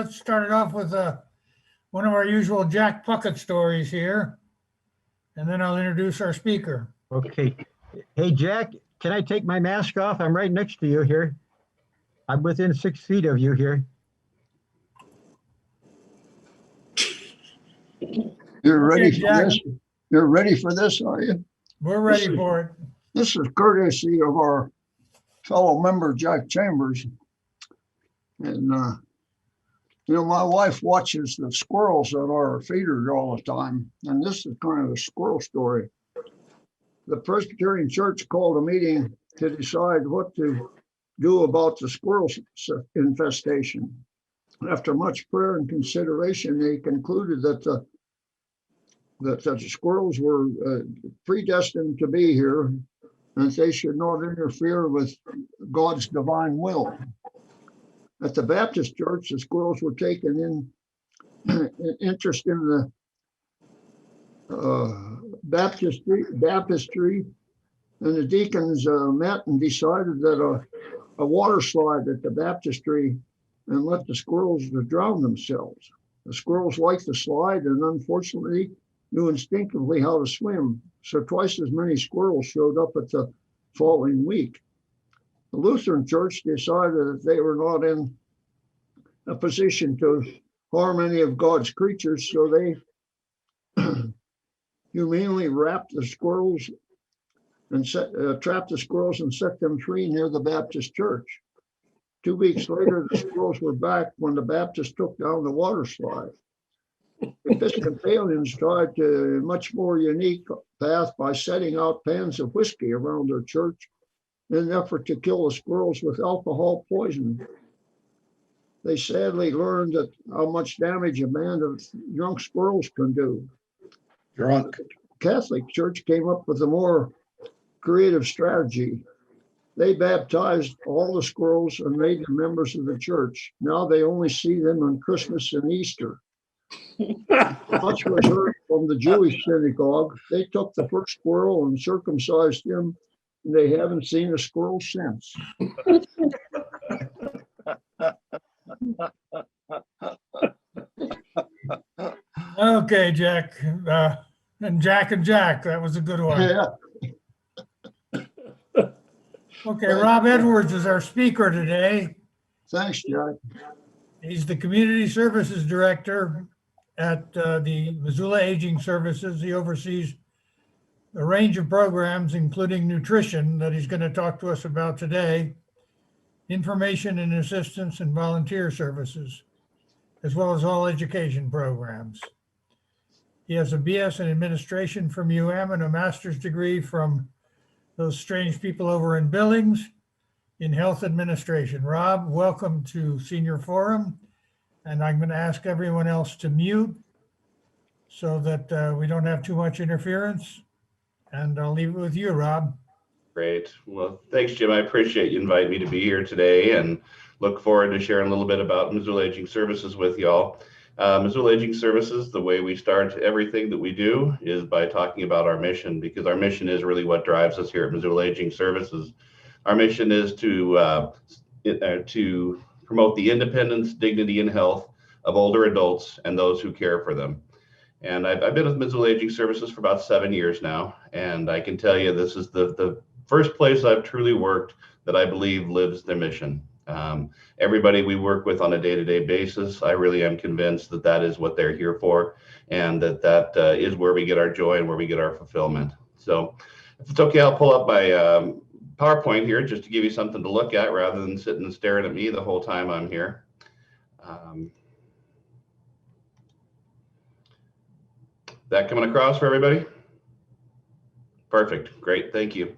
let's start it off with one of our usual Jack Puckett stories here, and then I'll introduce our speaker. Okay. Hey, Jack, can I take my mask off? I'm right next to you here. I'm within 6 feet of you here. You're ready for Jack. this? You're ready for this, are you? We're ready for it. This is courtesy of our fellow member, Jack Chambers. And, my wife watches the squirrels at our feeders all the time. And this is kind of a squirrel story. The Presbyterian Church called a meeting to decide what to do about the squirrel infestation. After much prayer and consideration, they concluded that the squirrels were predestined to be here, and they should not interfere with God's divine will. At the Baptist church, the squirrels were taken in interest in the baptistry, and the deacons met and decided that a water slide at the baptistry and let the squirrels drown themselves. The squirrels liked the slide and unfortunately knew instinctively how to swim. So twice as many squirrels showed up at the following week. The Lutheran Church decided that they were not in a position to harm any of God's creatures, so they humanely wrapped the squirrels and trapped the squirrels and set them free near the Baptist church. 2 weeks later, the squirrels were back when the Baptists took down the water slide. Episcopalians tried a much more unique path by setting out pans of whiskey around their church in an effort to kill the squirrels with alcohol poison. They sadly learned that how much damage a band of drunk squirrels can do. Drunk. Catholic Church came up with a more creative strategy. They baptized all the squirrels and made them members of the church. Now they only see them on Christmas and Easter. Much was heard from the Jewish synagogue. They took the first squirrel and circumcised him, and they haven't seen a squirrel since. Okay, Jack. And Jack, that was a good one. Yeah. Okay, Rob Edwards is our speaker today. Thanks, Jack. He's the Community Services Director at the Missoula Aging Services. He oversees a range of programs, including nutrition, that he's going to talk to us about today, information and assistance and volunteer services, as well as all education programs. He has a BS in administration from UM and a master's degree from those strange people over in Billings in health administration. Rob, welcome to Senior Forum. And I'm going to ask everyone else to mute so that we don't have too much interference. And I'll leave it with you, Rob. Great. Well, thanks, Jim. I appreciate you inviting me to be here today and look forward to sharing a little bit about Missoula Aging Services with y'all. Missoula Aging Services, the way we start everything that we do is by talking about our mission, because our mission is really what drives us here at Missoula Aging Services. Our mission is to promote the independence, dignity, and health of older adults and those who care for them. And I've been with Missoula Aging Services for about 7 years now, and I can tell you this is the first place I've truly worked that I believe lives their mission. Everybody we work with on a day-to-day basis, I really am convinced that that is what they're here for, and that is where we get our joy and where we get our fulfillment. So if it's okay, I'll pull up my PowerPoint here just to give you something to look at rather than sitting and staring at me the whole time I'm here. That coming across for everybody? Perfect, great, thank you.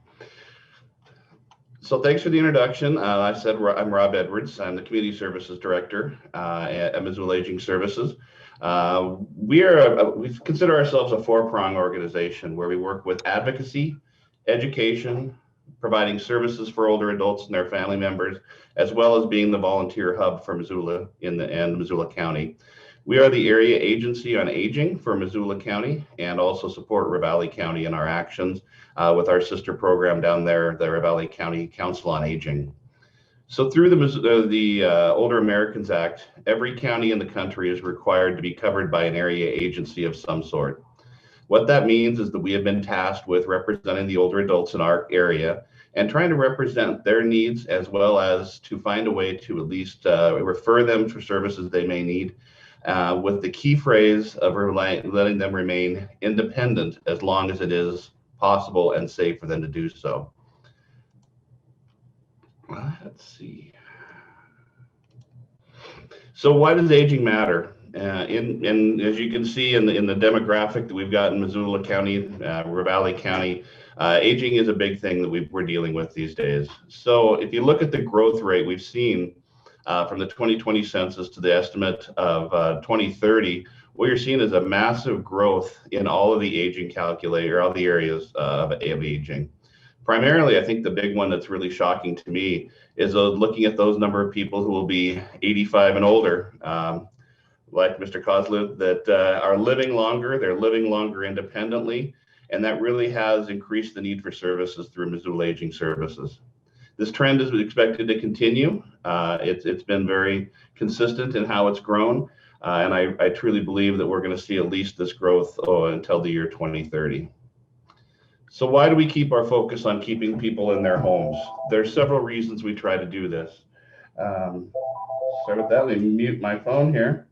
So thanks for the introduction. I said I'm Rob Edwards. I'm the Community Services Director at Missoula Aging Services. We consider ourselves a four-prong organization where we work with advocacy, education, providing services for older adults and their family members, as well as being the volunteer hub for Missoula and Missoula County. We are the area agency on aging for Missoula County and also support Ravalli County in our actions with our sister program down there, the Ravalli County Council on Aging. So through the Older Americans Act, every county in the country is required to be covered by an area agency of some sort. What that means is that we have been tasked with representing the older adults in our area and trying to represent their needs, as well as to find a way to at least refer them for services they may need, with the key phrase of letting them remain independent as long as it is possible and safe for them to do so. Let's see. So why does aging matter? And as you can see in the demographic that we've got in Missoula County, Ravalli County, aging is a big thing that we're dealing with these days. So if you look at the growth rate we've seen from the 2020 census to the estimate of 2030, what you're seeing is a massive growth in all of the aging calculator, all the areas of aging. Primarily, I think the big one that's really shocking to me is looking at those number of people who will be 85 and older, like Mr. Kozlu, that are living longer. They're living longer independently, and that really has increased the need for services through Missoula Aging Services. This trend is expected to continue. It's been very consistent in how it's grown, and I truly believe that we're going to see at least this growth until the year 2030. So why do we keep our focus on keeping people in their homes? There's several reasons we try to do this. Start with that. Let me mute my phone here.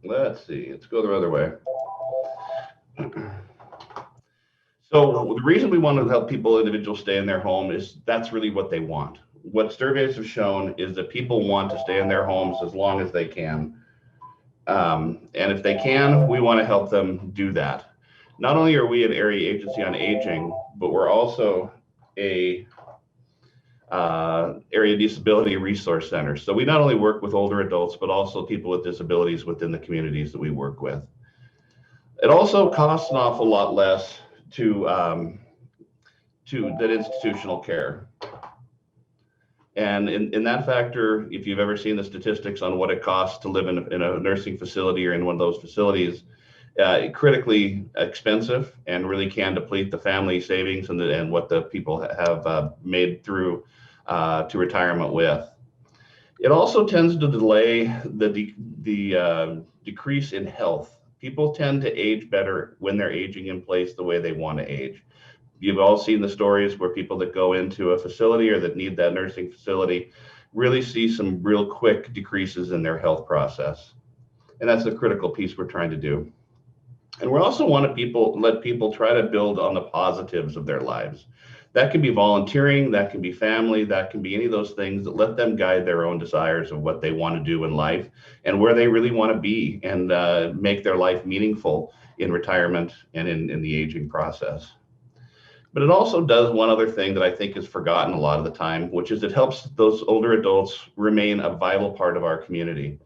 Let's see. Let's go the other way. So the reason we want to help individuals stay in their home is that's really what they want. What surveys have shown is that people want to stay in their homes as long as they can. And if they can, we want to help them do that. Not only are we an area agency on aging, but we're also a area disability resource center. So we not only work with older adults, but also people with disabilities within the communities that we work with. It also costs an awful lot less to that institutional care. And in that factor, if you've ever seen the statistics on what it costs to live in a nursing facility or in one of those facilities, critically expensive and really can deplete the family savings and what the people have made through to retirement with. It also tends to delay the decrease in health. People tend to age better when they're aging in place the way they want to age. You've all seen the stories where people that go into a facility or that need that nursing facility really see some real quick decreases in their health process. And that's a critical piece we're trying to do. And we also want to let people try to build on the positives of their lives. That can be volunteering, that can be family, that can be any of those things that let them guide their own desires of what they want to do in life and where they really want to be and make their life meaningful in retirement and in the aging process. But it also does one other thing that I think is forgotten a lot of the time, which is it helps those older adults remain a vital part of our community.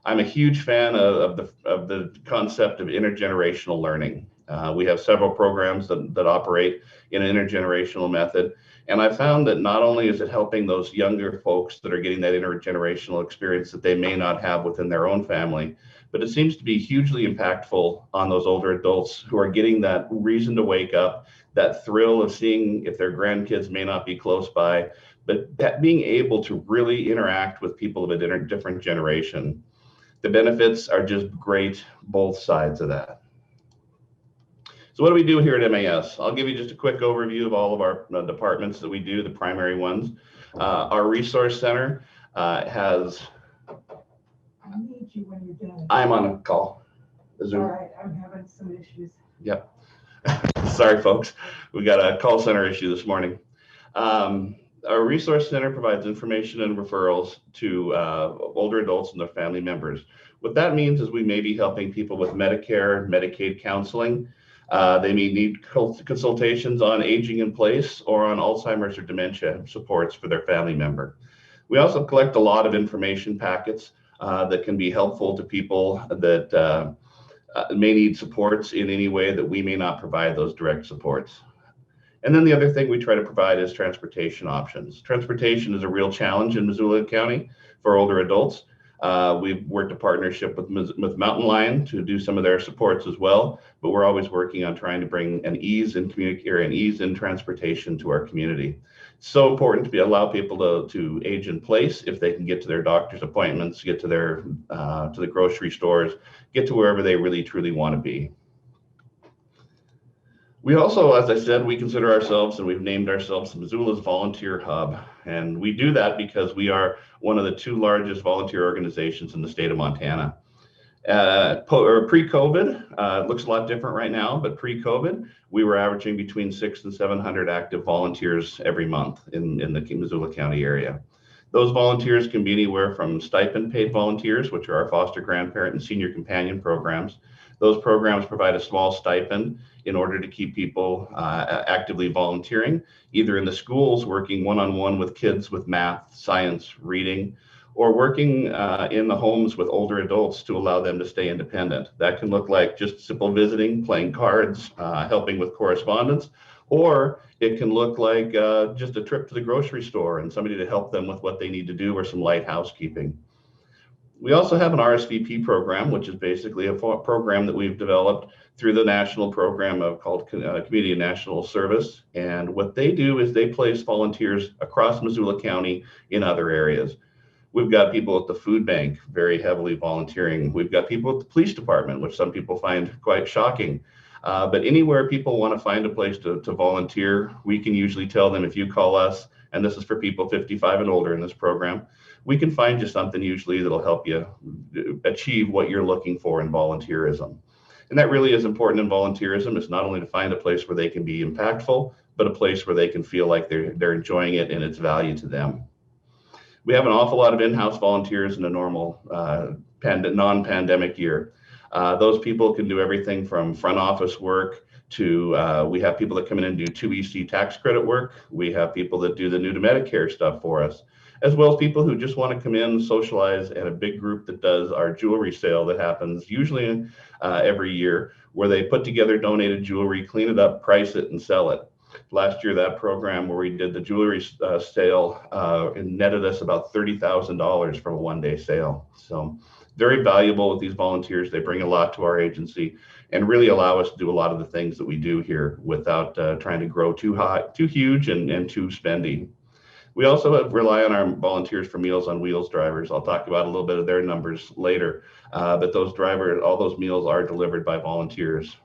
I'm a huge fan of the concept of intergenerational learning. We have several programs that operate in an intergenerational method. And I found that not only is it helping those younger folks that are getting that intergenerational experience that they may not have within their own family, but it seems to be hugely impactful on those older adults who are getting that reason to wake up, that thrill of seeing if their grandkids may not be close by, but that being able to really interact with people of a different generation. The benefits are just great, both sides of that. So what do we do here at MAS? I'll give you just a quick overview of all of our departments that we do, the primary ones. Our resource center has... I need you when you're done. I'm on a call. Zoom. All right, I'm having some issues. Yep. Sorry, folks. We got a call center issue this morning. Our resource center provides information and referrals to older adults and their family members. What that means is we may be helping people with Medicare, Medicaid counseling. They may need consultations on aging in place or on Alzheimer's or dementia supports for their family member. We also collect a lot of information packets that can be helpful to people that may need supports in any way that we may not provide those direct supports. And then the other thing we try to provide is transportation options. Transportation is a real challenge in Missoula County for older adults. We've worked a partnership with Mountain Lion to do some of their supports as well, but we're always working on trying to bring an ease in an ease in transportation to our community. So important to allow people to age in place if they can get to their doctor's appointments, get to their to the grocery stores, get to wherever they really truly want to be. We also, as I said, we consider ourselves, and we've named ourselves Missoula's Volunteer Hub. And we do that because we are one of the 2 largest volunteer organizations in the state of Montana. Pre-COVID, it looks a lot different right now, but pre-COVID, we were averaging between 600 and 700 active volunteers every month in the Missoula County area. Those volunteers can be anywhere from stipend paid volunteers, which are our foster grandparent and senior companion programs. Those programs provide a small stipend in order to keep people actively volunteering, either in the schools working one-on-one with kids with math, science, reading, or working in the homes with older adults to allow them to stay independent. That can look like just simple visiting, playing cards, helping with correspondence, or it can look like just a trip to the grocery store and somebody to help them with what they need to do or some light housekeeping. We also have an RSVP program, which is basically a program that we've developed through the national program called Community National Service. And what they do is they place volunteers across Missoula County in other areas. We've got people at the food bank very heavily volunteering. We've got people at the police department, which some people find quite shocking. But anywhere people want to find a place to volunteer, we can usually tell them, if you call us, and this is for people 55 and older in this program, we can find you something usually that'll help you achieve what you're looking for in volunteerism. And that really is important in volunteerism. It's not only to find a place where they can be impactful, but a place where they can feel like they're enjoying it and it's value to them. We have an awful lot of in-house volunteers in a normal non-pandemic year. Those people can do everything from front office work to we have people that come in and do 2EC tax credit work. We have people that do the new to Medicare stuff for us, as well as people who just want to come in, socialize, and a big group that does our jewelry sale that happens usually every year, where they put together donated jewelry, clean it up, price it, and sell it. Last year, that program where we did the jewelry sale netted us about $30,000 from a one-day sale. So very valuable with these volunteers. They bring a lot to our agency and really allow us to do a lot of the things that we do here without trying to grow too high, too huge, and too spendy. We also rely on our volunteers for Meals on Wheels drivers. I'll talk about a little bit of their numbers later, but those drivers, all those meals are delivered by volunteers.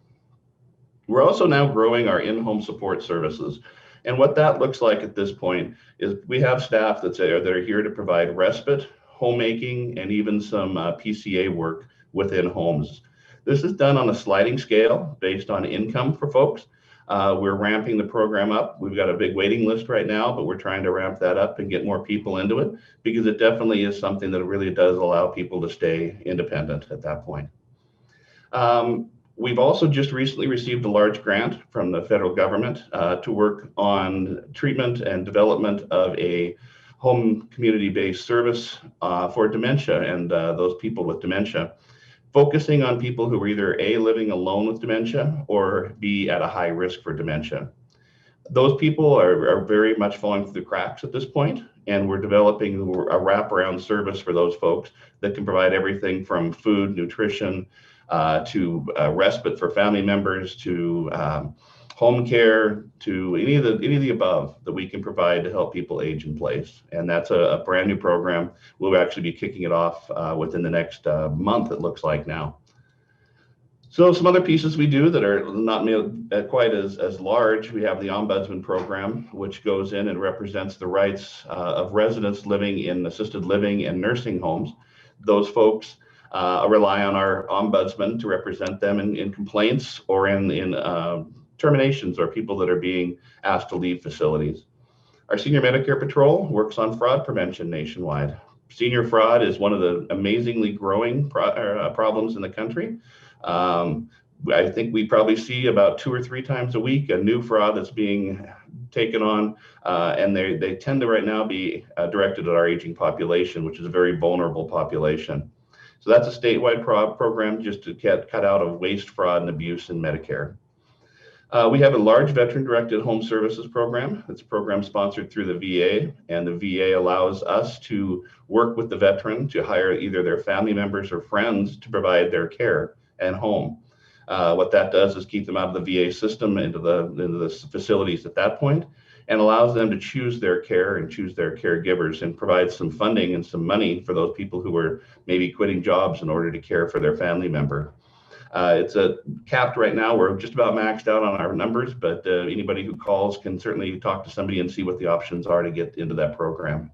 We're also now growing our in-home support services. And what that looks like at this point is we have staff that are here to provide respite, homemaking, and even some PCA work within homes. This is done on a sliding scale based on income for folks. We're ramping the program up. We've got a big waiting list right now, but we're trying to ramp that up and get more people into it, because it definitely is something that really does allow people to stay independent at that point. We've also just recently received a large grant from the federal government to work on treatment and development of a home community-based service for dementia and those people with dementia, focusing on people who are either A, living alone with dementia, or B, at a high risk for dementia. Those people are very much falling through the cracks at this point, and we're developing a wraparound service for those folks that can provide everything from food, nutrition, to respite for family members, to home care, to any of the above that we can provide to help people age in place. And that's a brand new program. We'll actually be kicking it off within the next month, it looks like now. So some other pieces we do that are not quite as large. We have the Ombudsman program, which goes in and represents the rights of residents living in assisted living and nursing homes. Those folks rely on our ombudsman to represent them in complaints or in terminations, or people that are being asked to leave facilities. Our Senior Medicare Patrol works on fraud prevention nationwide. Senior fraud is one of the amazingly growing problems in the country. I think we probably see about 2 or 3 times a week a new fraud that's being taken on, and they tend to right now be directed at our aging population, which is a very vulnerable population. So that's a statewide program just to cut out of waste, fraud, and abuse in Medicare. We have a large veteran-directed home services program. It's a program sponsored through the VA, and the VA allows us to work with the veteran to hire either their family members or friends to provide their care and home. What that does is keep them out of the VA system into the facilities at that point, and allows them to choose their care and choose their caregivers, and provide some funding and some money for those people who are maybe quitting jobs in order to care for their family member. It's capped right now. We're just about maxed out on our numbers, but anybody who calls can certainly talk to somebody and see what the options are to get into that program.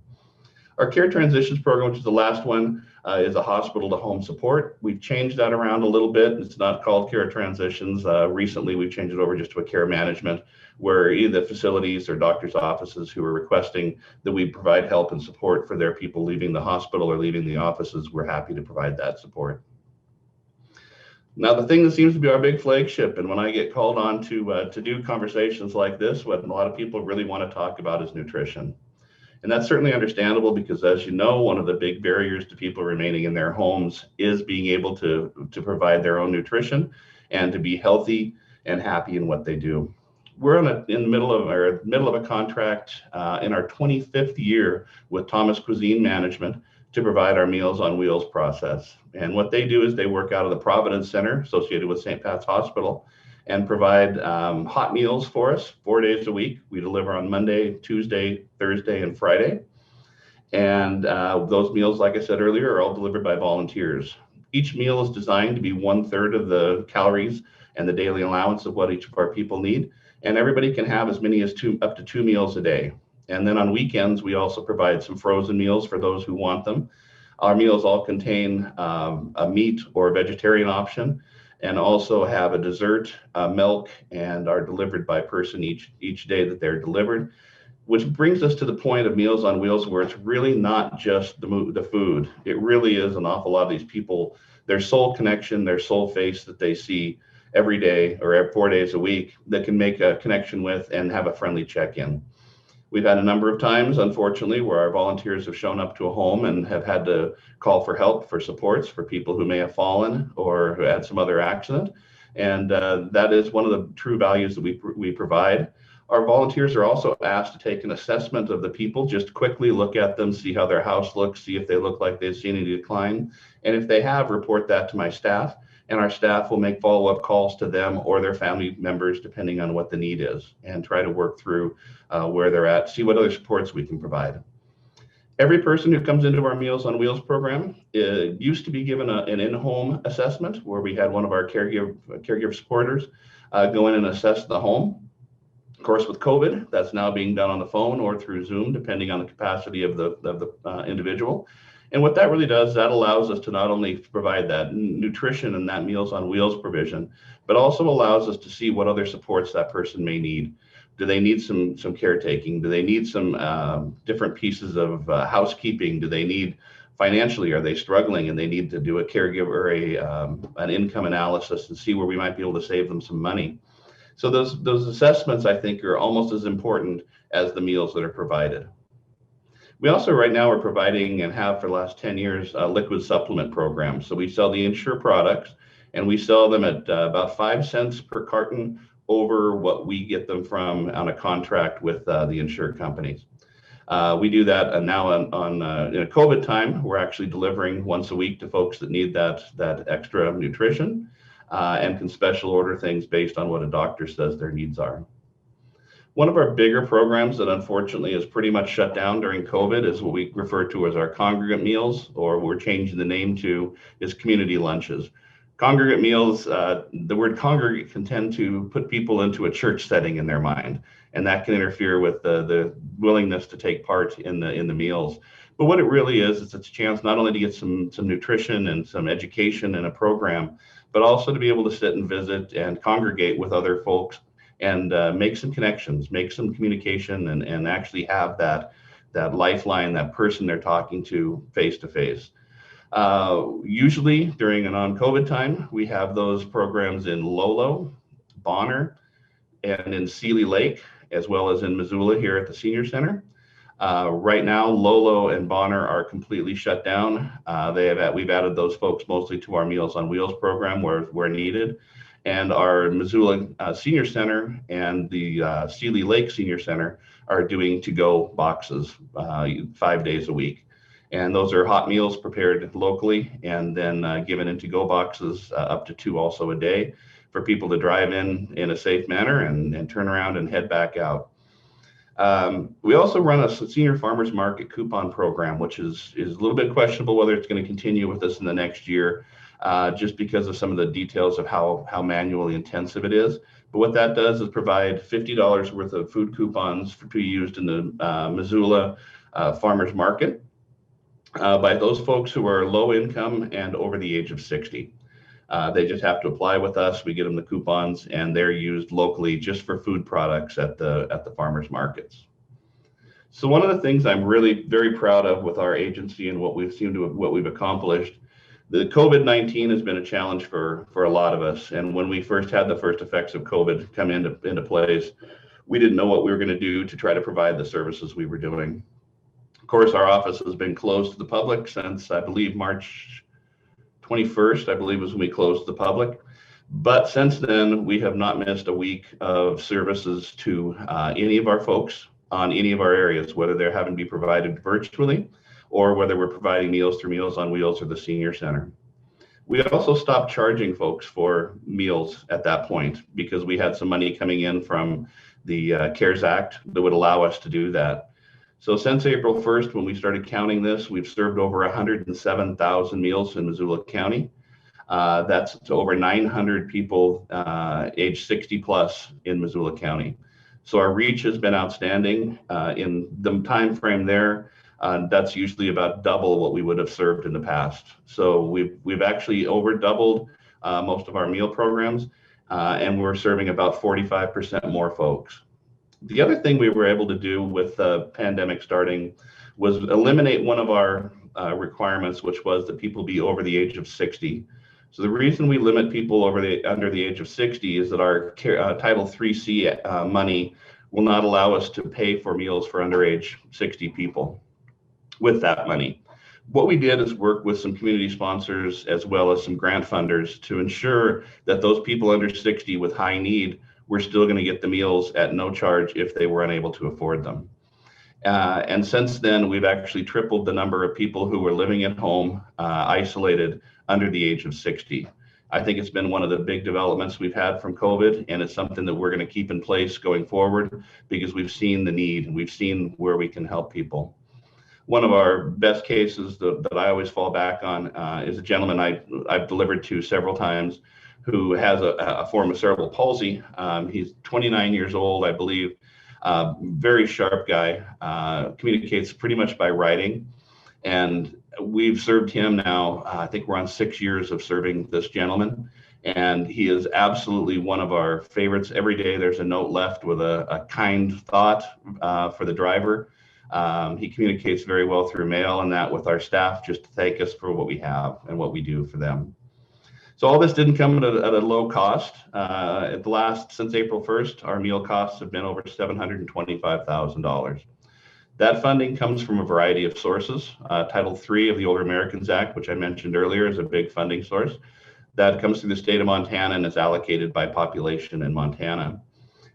Our care transitions program, which is the last one, is a hospital to home support. We've changed that around a little bit. It's not called care transitions. Recently, we've changed it over just to a care management, where either the facilities or doctors' offices who are requesting that we provide help and support for their people leaving the hospital or leaving the offices, we're happy to provide that support. Now, the thing that seems to be our big flagship, and when I get called on to do conversations like this, what a lot of people really want to talk about is nutrition. And that's certainly understandable because, as you know, one of the big barriers to people remaining in their homes is being able to provide their own nutrition and to be healthy and happy in what they do. We're in the middle of a contract in our 25th year with Thomas Cuisine Management to provide our Meals on Wheels process. And what they do is they work out of the Providence Center associated with St. Pat's Hospital and provide hot meals for us 4 days a week. We deliver on Monday, Tuesday, Thursday, and Friday. And those meals, like I said earlier, are all delivered by volunteers. Each meal is designed to be 1/3 of the calories and the daily allowance of what each of our people need. And everybody can have as many as up to 2 meals a day. And then on weekends, we also provide some frozen meals for those who want them. Our meals all contain a meat or a vegetarian option, and also have a dessert, milk, and are delivered by person each day that they're delivered. Which brings us to the point of Meals on Wheels, where it's really not just the food. It really is an awful lot of these people, their soul connection, their soul face that they see every day or every 4 days a week that can make a connection with and have a friendly check-in. We've had a number of times, unfortunately, where our volunteers have shown up to a home and have had to call for help, for supports, for people who may have fallen or who had some other accident. And that is one of the true values that we provide. Our volunteers are also asked to take an assessment of the people, just quickly look at them, see how their house looks, see if they look like they've seen any decline. And if they have, report that to my staff. And our staff will make follow-up calls to them or their family members, depending on what the need is, and try to work through where they're at, see what other supports we can provide. Every person who comes into our Meals on Wheels program used to be given an in-home assessment, where we had one of our caregiver supporters go in and assess the home. Of course, with COVID, that's now being done on the phone or through Zoom, depending on the capacity of the individual. And what that really does, that allows us to not only provide that nutrition and that Meals on Wheels provision, but also allows us to see what other supports that person may need. Do they need some caretaking? Do they need some different pieces of housekeeping? Do they need financially? Are they struggling and they need to do a caregiver, an income analysis and see where we might be able to save them some money? So those assessments, I think, are almost as important as the meals that are provided. We also right now are providing, and have for the last 10 years, a liquid supplement program. So we sell the Ensure products, and we sell them at about 5 cents per carton over what we get them from on a contract with the Ensure companies. We do that now in a COVID time. We're actually delivering once a week to folks that need that extra nutrition and can special order things based on what a doctor says their needs are. One of our bigger programs that unfortunately is pretty much shut down during COVID is what we refer to as our congregate meals, or we're changing the name to is community lunches. Congregate meals, the word congregate can tend to put people into a church setting in their mind, and that can interfere with the willingness to take part in the meals. But what it really is it's a chance not only to get some nutrition and some education in a program, but also to be able to sit and visit and congregate with other folks and make some connections, make some communication, and actually have that lifeline, that person they're talking to face to face. Usually during a non-COVID time, we have those programs in Lolo, Bonner, and in Seeley Lake, as well as in Missoula here at the Senior Center. Right now, Lolo and Bonner are completely shut down. We've added those folks mostly to our Meals on Wheels program where needed. And our Missoula Senior Center and the Sealy Lake Senior Center are doing to-go boxes 5 days a week. And those are hot meals prepared locally and then given in to-go boxes up to 2 also a day for people to drive in a safe manner and turn around and head back out. We also run a senior farmers market coupon program, which is a little bit questionable whether it's going to continue with us in the next year, just because of some of the details of how manually intensive it is. But what that does is provide $50 worth of food coupons to be used in the Missoula farmers market by those folks who are low income and over the age of 60. They just have to apply with us. We get them the coupons, and they're used locally just for food products at the farmers markets. So one of the things I'm really very proud of with our agency and what we've accomplished, the COVID-19 has been a challenge for a lot of us. And when we first had the first effects of COVID come into place, we didn't know what we were going to do to try to provide the services we were doing. Of course, our office has been closed to the public since, I believe, March 21st, I believe, was when we closed to the public. But since then, we have not missed a week of services to any of our folks on any of our areas, whether they're having to be provided virtually or whether we're providing meals through Meals on Wheels or the Senior Center. We also stopped charging folks for meals at that point because we had some money coming in from the CARES Act that would allow us to do that. So since April 1st, when we started counting this, we've served over 107,000 meals in Missoula County. That's to over 900 people age 60 plus in Missoula County. So our reach has been outstanding. In the time frame there, that's usually about double what we would have served in the past. So we've actually over doubled most of our meal programs, and we're serving about 45% more folks. The other thing we were able to do with the pandemic starting was eliminate one of our requirements, which was that people be over the age of 60. So the reason we limit people under the age of 60 is that our Title IIIC money will not allow us to pay for meals for underage 60 people with that money. What we did is work with some community sponsors as well as some grant funders to ensure that those people under 60 with high need we're still going to get the meals at no charge if they were unable to afford them. And since then, we've actually tripled the number of people who were living at home, isolated under the age of 60. I think it's been one of the big developments we've had from COVID, and it's something that we're going to keep in place going forward because we've seen the need and we've seen where we can help people. One of our best cases that I always fall back on is a gentleman I've delivered to several times who has a form of cerebral palsy. He's 29 years old, I believe, very sharp guy, communicates pretty much by writing. And we've served him now, I think we're on 6 years of serving this gentleman. And he is absolutely one of our favorites. Every day there's a note left with a kind thought for the driver. He communicates very well through mail and that with our staff just to thank us for what we have and what we do for them. So all this didn't come at a low cost. Since April 1st, our meal costs have been over $725,000. That funding comes from a variety of sources. Title III of the Older Americans Act, which I mentioned earlier, is a big funding source. That comes through the state of Montana and is allocated by population in Montana.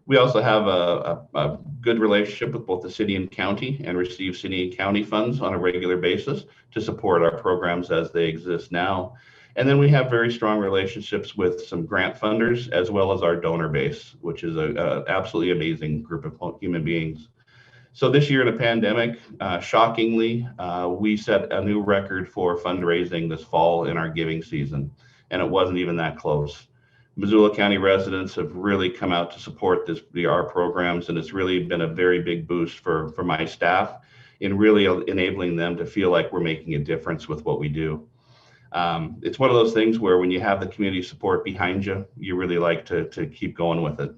We also have a good relationship with both the city and county and receive city and county funds on a regular basis to support our programs as they exist now. And then we have very strong relationships with some grant funders as well as our donor base, which is an absolutely amazing group of human beings. So this year in a pandemic, shockingly, we set a new record for fundraising this fall in our giving season, and it wasn't even that close. Missoula County residents have really come out to support our programs, and it's really been a very big boost for my staff in really enabling them to feel like we're making a difference with what we do. It's one of those things where when you have the community support behind you, you really like to keep going with it.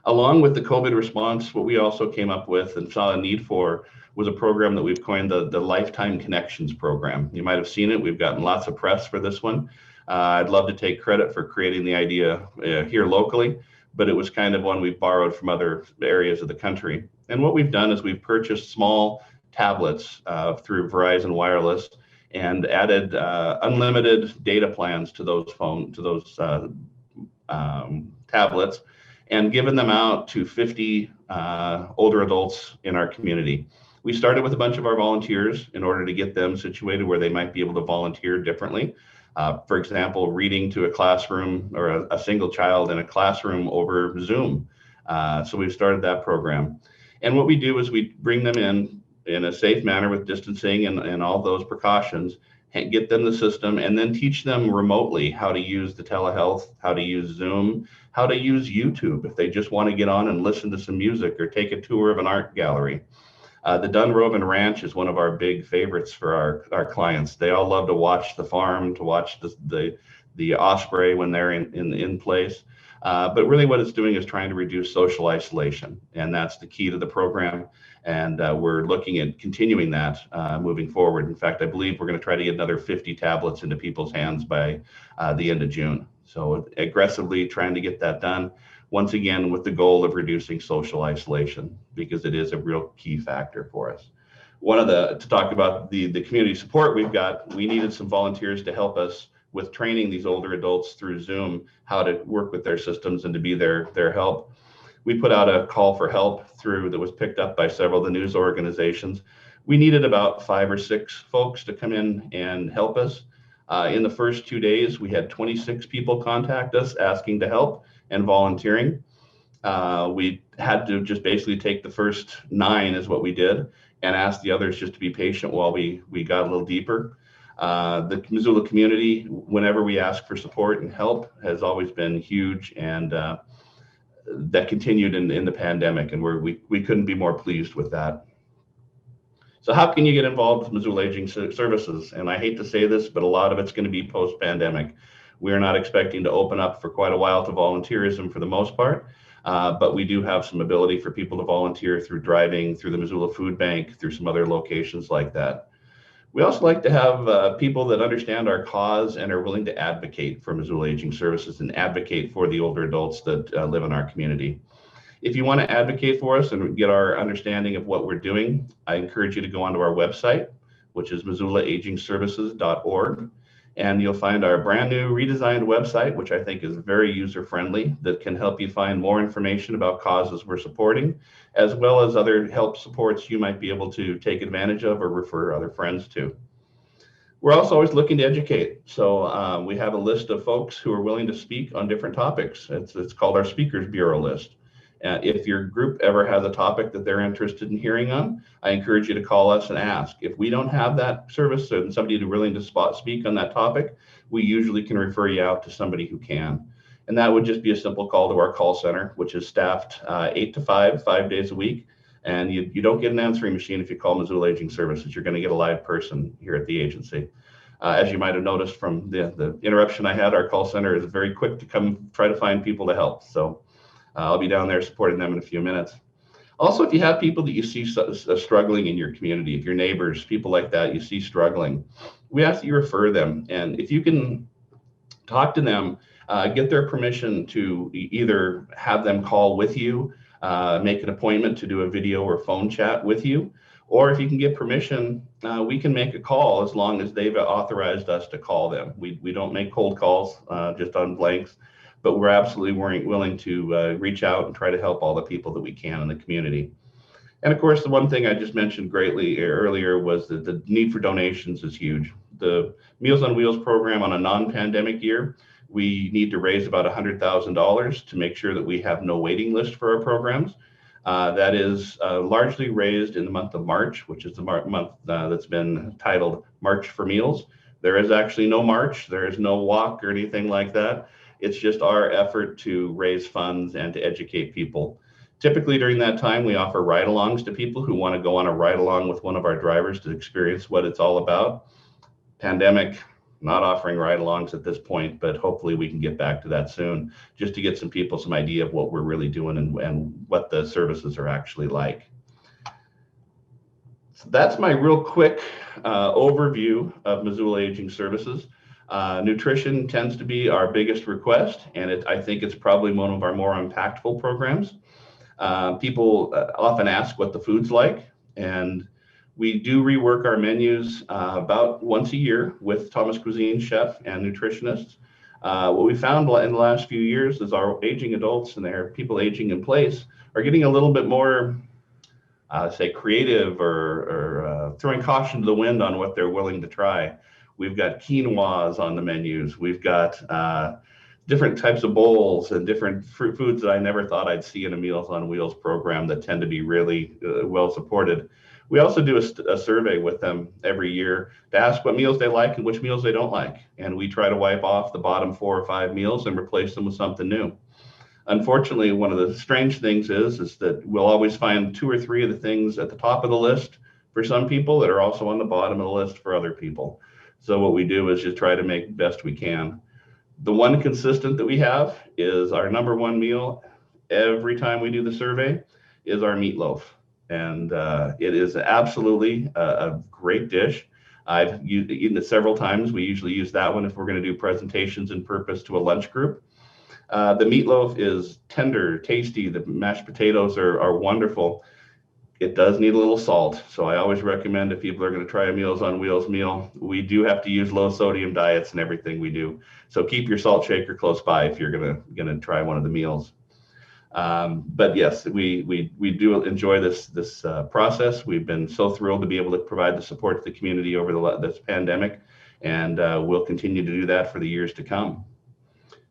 Along with the COVID response, what we also came up with and saw a need for was a program that we've coined the Lifetime Connections program. You might have seen it. We've gotten lots of press for this one. I'd love to take credit for creating the idea here locally, but it was kind of one we borrowed from other areas of the country. And what we've done is we've purchased small tablets through Verizon Wireless and added unlimited data plans to those tablets and given them out to 50 older adults in our community. We started with a bunch of our volunteers in order to get them situated where they might be able to volunteer differently. For example, reading to a classroom or a single child in a classroom over Zoom. So we've started that program. And what we do is we bring them in a safe manner with distancing and all those precautions, and get them the system, and then teach them remotely how to use the telehealth, how to use Zoom, how to use YouTube if they just want to get on and listen to some music or take a tour of an art gallery. The Dunrovin Ranch is one of our big favorites for our clients. They all love to watch the farm, to watch the osprey when they're in place. But really what it's doing is trying to reduce social isolation. And that's the key to the program. And we're looking at continuing that moving forward. In fact, I believe we're going to try to get another 50 tablets into people's hands by the end of June. So aggressively trying to get that done. Once again, with the goal of reducing social isolation, because it is a real key factor for us. To talk about the community support we've got, we needed some volunteers to help us with training these older adults through Zoom, how to work with their systems and to be their help. We put out a call for help that was picked up by several of the news organizations. We needed about 5 or 6 folks to come in and help us. In the first 2 days, we had 26 people contact us asking to help and volunteering. We had to just basically take the first 9 is what we did and ask the others just to be patient while we got a little deeper. The Missoula community, whenever we ask for support and help, has always been huge, and that continued in the pandemic, and we couldn't be more pleased with that. So how can you get involved with Missoula Aging Services? And I hate to say this, but a lot of it's going to be post-pandemic. We're not expecting to open up for quite a while to volunteerism for the most part, but we do have some ability for people to volunteer through driving, through the Missoula Food Bank, through some other locations like that. We also like to have people that understand our cause and are willing to advocate for Missoula Aging Services and advocate for the older adults that live in our community. If you want to advocate for us and get our understanding of what we're doing, I encourage you to go onto our website, which is missoulaagingservices.org. And you'll find our brand new redesigned website, which I think is very user-friendly, that can help you find more information about causes we're supporting, as well as other help supports you might be able to take advantage of or refer other friends to. We're also always looking to educate. So we have a list of folks who are willing to speak on different topics. It's called our Speakers Bureau list. If your group ever has a topic that they're interested in hearing on, I encourage you to call us and ask. If we don't have that service and somebody willing to speak on that topic, we usually can refer you out to somebody who can. And that would just be a simple call to our call center, which is staffed 8 to 5, 5 days a week. And you don't get an answering machine if you call Missoula Aging Services. You're going to get a live person here at the agency. As you might have noticed from the interruption I had, our call center is very quick to come try to find people to help. So I'll be down there supporting them in a few minutes. Also, if you have people that you see struggling in your community, if your neighbors, people like that you see struggling, we ask that you refer them. And if you can talk to them, get their permission to either have them call with you, make an appointment to do a video or phone chat with you, or if you can get permission, we can make a call as long as they've authorized us to call them. We don't make cold calls just on blanks, but we're absolutely willing to reach out and try to help all the people that we can in the community. And of course, the one thing I just mentioned greatly earlier was that the need for donations is huge. The Meals on Wheels program on a non-pandemic year, we need to raise about $100,000 to make sure that we have no waiting list for our programs. That is largely raised in the month of March, which is the month that's been titled March for Meals. There is actually no march, there is no walk or anything like that. It's just our effort to raise funds and to educate people. Typically during that time, we offer ride-alongs to people who want to go on a ride-along with one of our drivers to experience what it's all about. Pandemic, not offering ride-alongs at this point, but hopefully we can get back to that soon, just to get some people some idea of what we're really doing and what the services are actually like. So that's my real quick overview of Missoula Aging Services. Nutrition tends to be our biggest request, and I think it's probably one of our more impactful programs. People often ask what the food's like, and we do rework our menus about once a year with Thomas Cuisine chef and nutritionists. What we found in the last few years is our aging adults and their people aging in place are getting a little bit more, say, creative or throwing caution to the wind on what they're willing to try. We've got quinoas on the menus. We've got different types of bowls and different fruit foods that I never thought I'd see in a Meals on Wheels program that tend to be really well supported. We also do a survey with them every year to ask what meals they like and which meals they don't like. And we try to wipe off the bottom 4 or 5 meals and replace them with something new. Unfortunately, one of the strange things is that we'll always find 2 or 3 of the things at the top of the list for some people that are also on the bottom of the list for other people. So what we do is just try to make the best we can. The one consistent that we have is our number 1 meal every time we do the survey is our meatloaf. And it is absolutely a great dish. I've eaten it several times. We usually use that one if we're going to do presentations in purpose to a lunch group. The meatloaf is tender, tasty. The mashed potatoes are wonderful. It does need a little salt. So I always recommend if people are going to try a Meals on Wheels meal, we do have to use low sodium diets in everything we do. So keep your salt shaker close by if you're going to try one of the meals. But yes, we do enjoy this process. We've been so thrilled to be able to provide the support to the community over this pandemic, and we'll continue to do that for the years to come.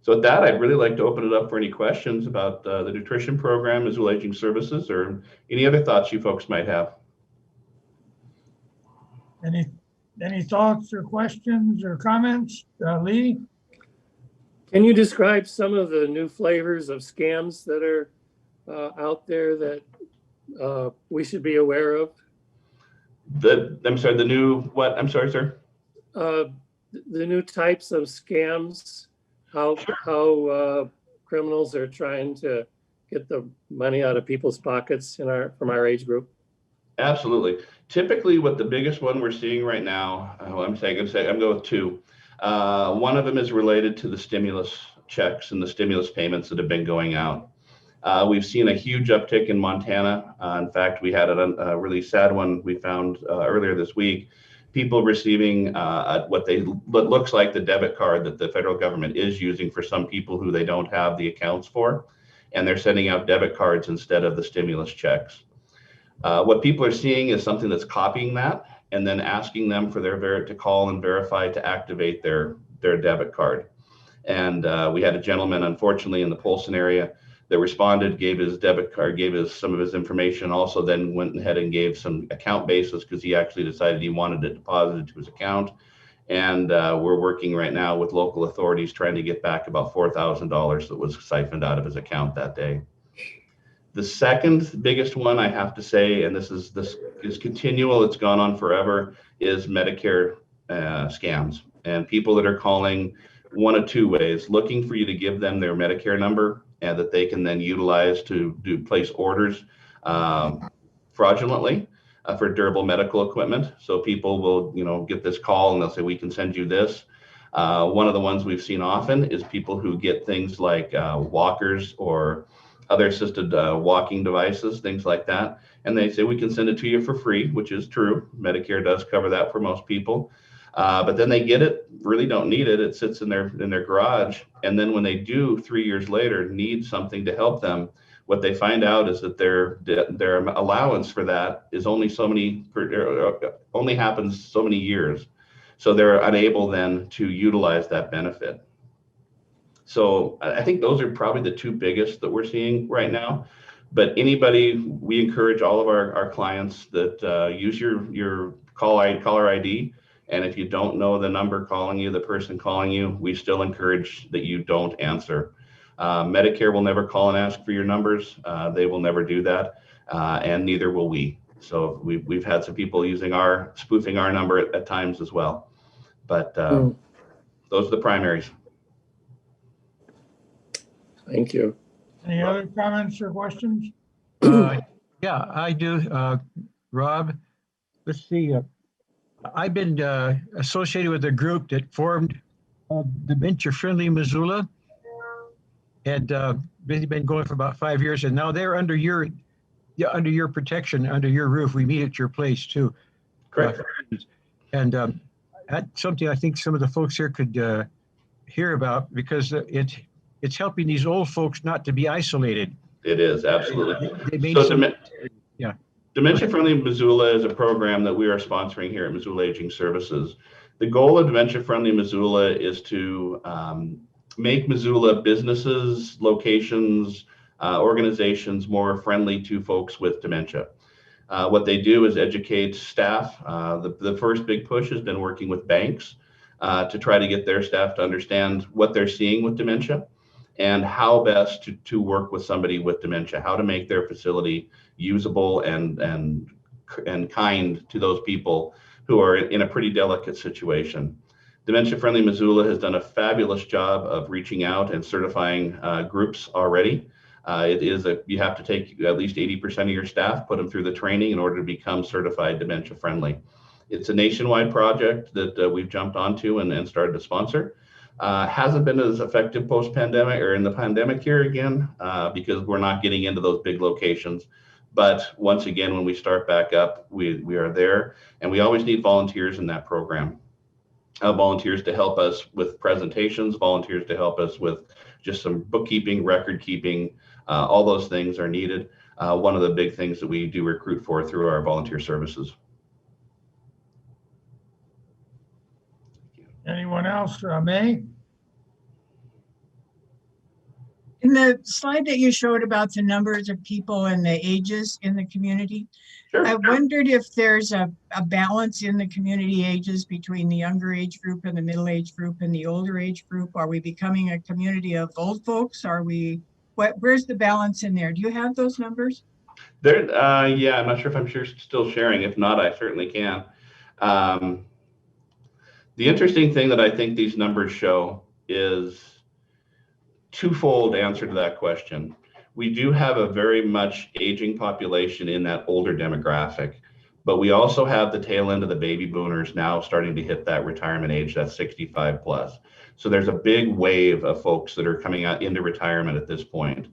So with that, I'd really like to open it up for any questions about the nutrition program, Missoula Aging Services, or any other thoughts you folks might have. Any thoughts or questions or comments? Lee? Can you describe some of the new flavors of scams that are out there that we should be aware of? I'm sorry, the new what? I'm sorry, sir. The new types of scams, how criminals are trying to get the money out of people's pockets from our age group. Absolutely. Typically, what the biggest one we're seeing right now, I'm going with 2. One of them is related to the stimulus checks and the stimulus payments that have been going out. We've seen a huge uptick in Montana. In fact, we had a really sad one we found earlier this week. People receiving what looks like the debit card that the federal government is using for some people who they don't have the accounts for, and they're sending out debit cards instead of the stimulus checks. What people are seeing is something that's copying that and then asking them for to call and verify to activate their debit card. And we had a gentleman, unfortunately, in the Polson area that responded, gave his debit card, gave us some of his information, also then went ahead and gave some account basis because he actually decided he wanted it deposited to his account. And we're working right now with local authorities trying to get back about $4,000 that was siphoned out of his account that day. The second biggest one, I have to say, and this is continual, it's gone on forever, is Medicare scams. And people that are calling one of 2 ways, looking for you to give them their Medicare number and that they can then utilize to place orders fraudulently for durable medical equipment. So people will, get this call and they'll say, we can send you this. One of the ones we've seen often is people who get things like walkers or other assisted walking devices, things like that. And they say, we can send it to you for free, which is true. Medicare does cover that for most people. But then they get it, really don't need it. It sits in their garage. And then when they do 3 years later need something to help them, what they find out is that their allowance for that is only happens so many years. So they're unable then to utilize that benefit. So I think those are probably the 2 biggest that we're seeing right now. But we encourage all of our clients that use your caller ID. And if you don't know the number calling you, the person calling you, we still encourage that you don't answer. Medicare will never call and ask for your numbers. They will never do that, and neither will we. So we've had some people spoofing our number at times as well. But those are the primaries. Thank you. Any other comments or questions? Yeah, I do. Rob, let's see. I've been associated with a group that formed Dementia Friendly Missoula, and been going for about 5 years, and now they're under your protection, under your roof. We meet at your place too. Correct. And that's something I think some of the folks here could hear about because it's helping these old folks not to be isolated. It is, absolutely. They made So some. Dementia Friendly Missoula is a program that we are sponsoring here at Missoula Aging Services. The goal of Dementia Friendly Missoula is to make Missoula businesses, locations, organizations more friendly to folks with dementia. What they do is educate staff. The first big push has been working with banks to try to get their staff to understand what they're seeing with dementia and how best to work with somebody with dementia, how to make their facility usable and kind to those people who are in a pretty delicate situation. Dementia Friendly Missoula has done a fabulous job of reaching out and certifying groups already. You have to take at least 80% of your staff, put them through the training in order to become certified dementia friendly. It's a nationwide project that we've jumped onto and started to sponsor. Hasn't been as effective post-pandemic or in the pandemic here again because we're not getting into those big locations. But once again, when we start back up, we are there, and we always need volunteers in that program. Volunteers to help us with presentations, volunteers to help us with just some bookkeeping, record keeping, all those things are needed. One of the big things that we do recruit for through our volunteer services. Anyone else? May? In the slide that you showed about the numbers of people and the ages in the community, Sure. I wondered if there's a balance in the community ages between the younger age group and the middle age group and the older age group. Are we becoming a community of old folks? Where's the balance in there? Do you have those numbers? There, yeah, I'm not sure if I'm still sharing. If not, I certainly can. The interesting thing that I think these numbers show is twofold answer to that question. We do have a very much aging population in that older demographic, but we also have the tail end of the baby boomers now starting to hit that retirement age, that's 65 plus. So there's a big wave of folks that are coming out into retirement at this point.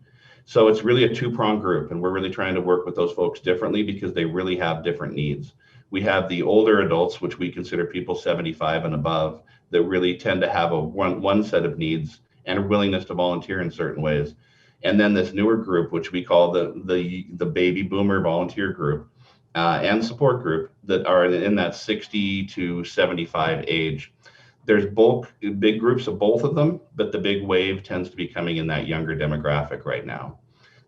So it's really a two-pronged group, and we're really trying to work with those folks differently because they really have different needs. We have the older adults, which we consider people 75 and above, that really tend to have one set of needs and a willingness to volunteer in certain ways. And then this newer group, which we call the baby boomer volunteer group and support group that are in that 60 to 75 age. There's big groups of both of them, but the big wave tends to be coming in that younger demographic right now.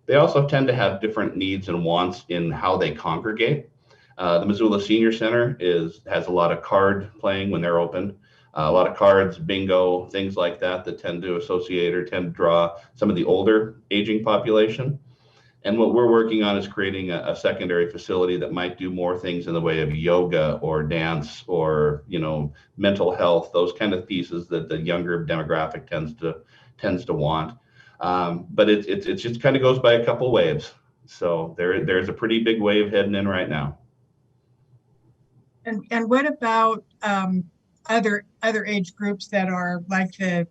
They also tend to have different needs and wants in how they congregate. The Missoula Senior Center has a lot of card playing when they're open, a lot of cards, bingo, things like that tend to associate or tend to draw some of the older aging population. And what we're working on is creating a secondary facility that might do more things in the way of yoga or dance or, mental health, those kind of pieces that the younger demographic tends to want. But it just kind of goes by a couple waves. So there's a pretty big wave heading in right now. And what about other age groups that are like the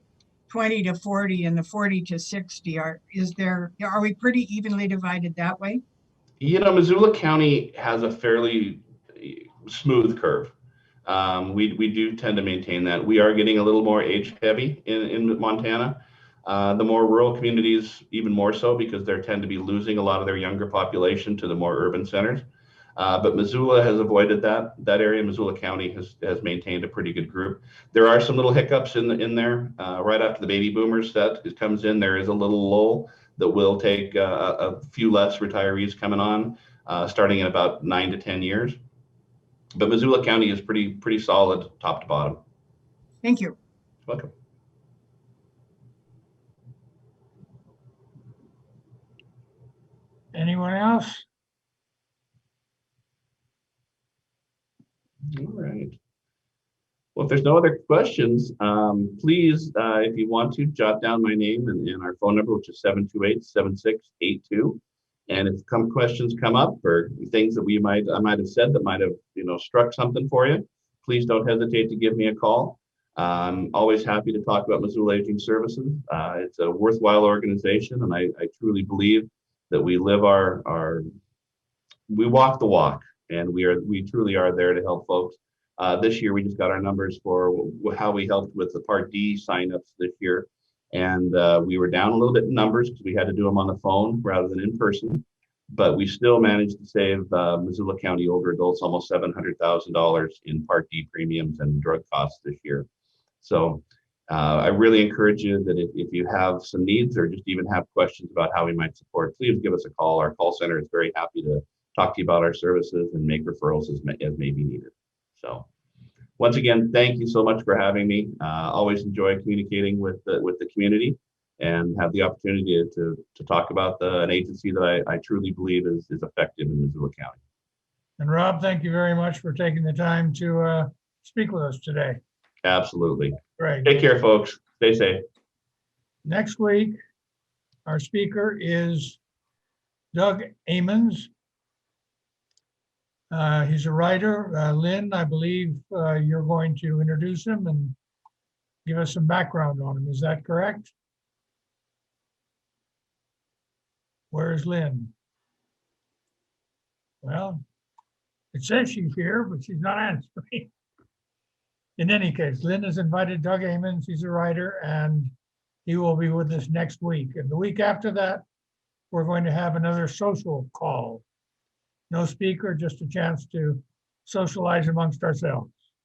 20 to 40 and the 40 to 60? Are we pretty evenly divided that way? Missoula County has a fairly smooth curve. We do tend to maintain that. We are getting a little more age heavy in Montana. The more rural communities, even more so, because they tend to be losing a lot of their younger population to the more urban centers. But Missoula has avoided that area. Missoula County has maintained a pretty good group. There are some little hiccups in there. Right after the baby boomers set comes in, there is a little lull that will take a few less retirees coming on, starting in about 9 to 10 years. But Missoula County is pretty solid top to bottom. Thank you. Welcome. Anyone else? All right. Well, if there's no other questions, please, if you want to, jot down my name and our phone number, which is 728-7682. And if questions come up or things that I might have said that might have struck something for you, please don't hesitate to give me a call. I'm always happy to talk about Missoula Aging Services. It's a worthwhile organization, and I truly believe that we live we walk the walk, and we truly are there to help folks This year, we just got our numbers for how we helped with the Part D signups this year. And we were down a little bit in numbers because we had to do them on the phone rather than in person. But we still managed to save Missoula County older adults almost $700,000 in Part D premiums and drug costs this year. So I really encourage you that if you have some needs or just even have questions about how we might support, please give us a call. Our call center is very happy to talk to you about our services and make referrals as may be needed. So once again, thank you so much for having me. Always enjoy communicating with the community and have the opportunity to talk about an agency that I truly believe is effective in Missoula County. And Rob, thank you very much for taking the time to speak with us today. Absolutely. Great. Take care, folks. Stay safe. Next week, our speaker is Doug Amons. He's a writer. Lynn, I believe you're going to introduce him and give us some background on him. Is that correct? Where is Lynn? Well, it says she's here, but she's not answering. In any case, Lynn has invited Doug Amons. He's a writer, and he will be with us next week. And the week after that, we're going to have another social call. No speaker, just a chance to socialize amongst ourselves.